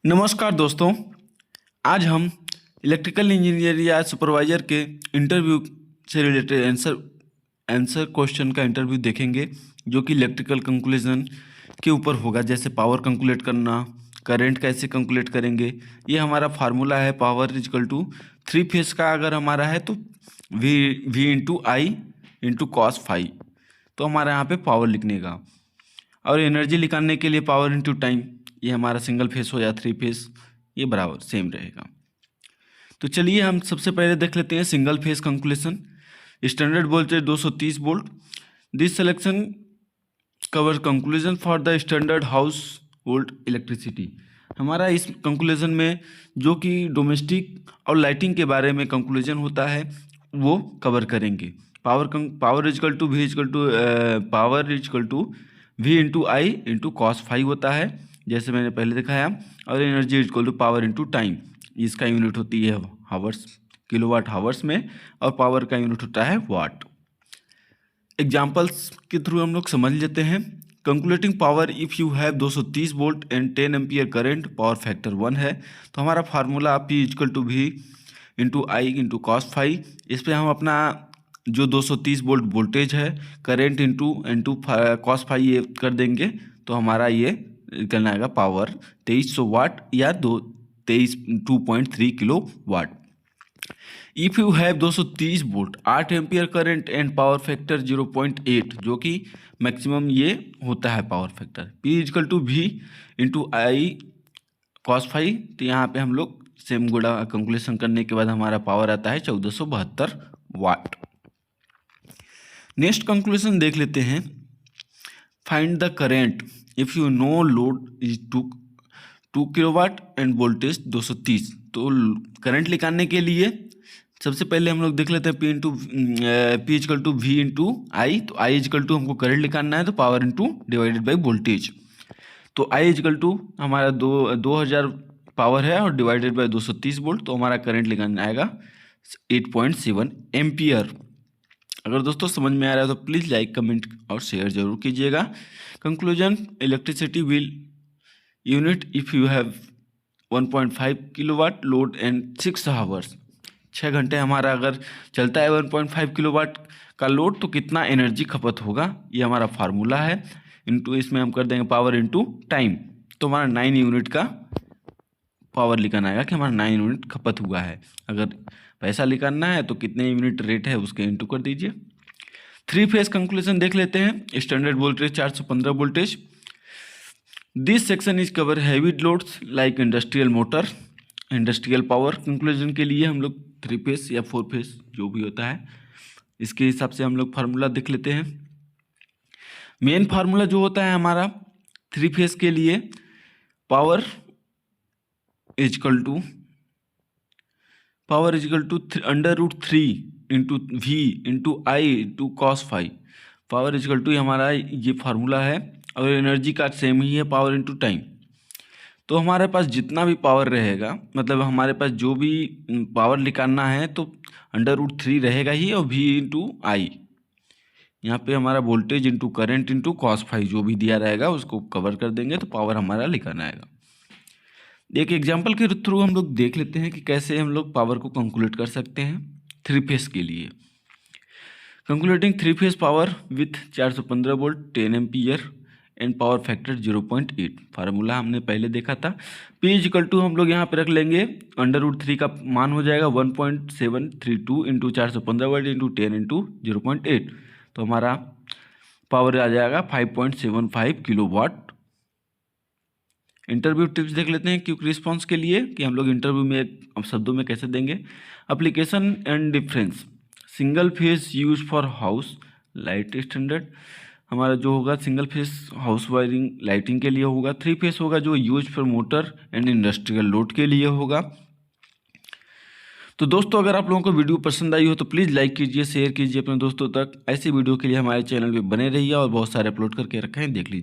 नमस्कार दोस्तों। आज हम इलेक्ट्रिकल इंजीनियर या सुपरवाइजर के इंटरव्यू से रिलेटेड आंसर क्वेश्चन का इंटरव्यू देखेंगे, जो कि इलेक्ट्रिकल कंक्लूजन के ऊपर होगा। जैसे पावर कैलकुलेट करना, करंट कैसे कैलकुलेट करेंगे। ये हमारा फार्मूला है पावर इजकल टू 3 फेज का अगर हमारा है तो V into I into cos phi. तो हमारा यहाँ पे पावर लिखने का, और एनर्जी निकालने के लिए पावर इंटू टाइम। ये हमारा सिंगल फेस हो या 3 फेस, ये बराबर सेम रहेगा। तो चलिए हम सबसे पहले देख लेते हैं single phase conclusion. Standard voltage 230 volt. This selection cover conclusion for the standard house hold electricity. हमारा इस कंक्लूजन में जो कि डोमेस्टिक और लाइटिंग के बारे में कंक्लूजन होता है वो कवर करेंगे। Power is equal to V into I into cos phi होता है, जैसे मैंने पहले दिखाया। और energy is equal to power into time. इसका यूनिट होती है हावर्स, किलोवाट हावर्स में, और पावर का यूनिट होता है वाट। एग्जाम्पल्स के थ्रू हम लोग समझ लेते हैं। Calculating power if you have 230 volt and 10 ampere current, power factor 1 है। तो हमारा formula P is equal to V into I into cos phi. इस पर हम अपना जो 230 वोल्ट वोल्टेज है, करंट इंटू कॉस फाइव ये कर देंगे। तो हमारा ये निकलना आएगा पावर 2300 वाट या 2.3 kilowatt. If you have 230 volt 8 ampere current and power factor 0.8, जो कि मैक्सिमम ये होता है power factor. P is equal to V into I cos phi. तो यहाँ पे हम लोग सेम गुणा कैलकुलेशन करने के बाद हमारा पावर आता है 1472 वाट। नेक्स्ट कंक्लूजन देख लेते हैं। Find the current if you know load is 2 kilowatt end voltage 230। तो करंट निकालने के लिए सबसे पहले हम लोग देख लेते हैं P is equal to V into I. तो आई इजकल टू हमको करंट निकालना है, तो power into divided by voltage. तो आई इजकल टू हमारा 2000 पावर है और डिवाइडेड बाई 230 वोल्ट। तो हमारा करंट निकालना आएगा 8.7 एम्पियर। अगर दोस्तों समझ में आ रहा है तो प्लीज़ लाइक, कमेंट और शेयर जरूर कीजिएगा। Conclusion, electricity will unit if you have 1.5 kilowatt load and 6 hours. 6 घंटे हमारा अगर चलता है 1.5 किलोवाट का लोड, तो कितना एनर्जी खपत होगा, ये हमारा फार्मूला है। इंटू इसमें हम कर देंगे पावर इंटू टाइम। तो हमारा 9 यूनिट का पावर निकालना आएगा कि हमारा 9 यूनिट खपत हुआ है। अगर पैसा निकालना है तो कितने यूनिट रेट है उसके इंटू कर दीजिए। 3 फेज कंक्लूजन देख लेते हैं। Standard voltage 415 voltage. This section is cover heavy loads like industrial motor, industrial power. Conclusion के लिए हम लोग 3 फेज या 4 फेज जो भी होता है, इसके हिसाब से हम लोग फार्मूला देख लेते हैं। मेन फार्मूला जो होता है हमारा 3 फेज के लिए, power is equal to √3 into V into I into cos phi. Power is equal to हमारा ये फार्मूला है, और एनर्जी का सेम ही है, पावर इंटू टाइम। तो हमारे पास जितना भी पावर रहेगा, मतलब हमारे पास जो भी पावर निकालना है, तो √3 रहेगा ही, और वी इंटू आई। यहाँ पे हमारा voltage into current into cos five जो भी दिया रहेगा उसको कवर कर देंगे, तो पावर हमारा निकालना आएगा। एक एग्जाम्पल के थ्रू हम लोग देख लेते हैं कि कैसे हम लोग पावर को कैलकुलेट कर सकते हैं 3 फेज के लिए। Calculating 3 phase power with 415 volt 10 ampere and power factor 0.8। Formula हमने पहले देखा था। पी इजकल टू हम लोग यहाँ पे रख लेंगे, √3 का मान हो जाएगा 1.732 इंटू 415 वोल्ट इंटू 10 इंटू 0.8। तो हमारा पावर आ जाएगा 5.75 किलो वाट। इंटरव्यू टिप्स देख लेते हैं क्विक रिस्पांस के लिए, कि हम लोग इंटरव्यू में शब्दों में कैसे देंगे। Application and difference. Single phase use for house light standard. हमारा जो होगा single phase house wiring lighting के लिए होगा। 3 फेज होगा जो use for motor and industrial load के लिए होगा। तो दोस्तों अगर आप लोगों को वीडियो पसंद आई हो तो प्लीज़ लाइक कीजिए, शेयर कीजिए अपने दोस्तों तक। ऐसी वीडियो के लिए हमारे चैनल पे बने रहिए, और बहुत सारे अपलोड करके रखे हैं, देख लीजिए।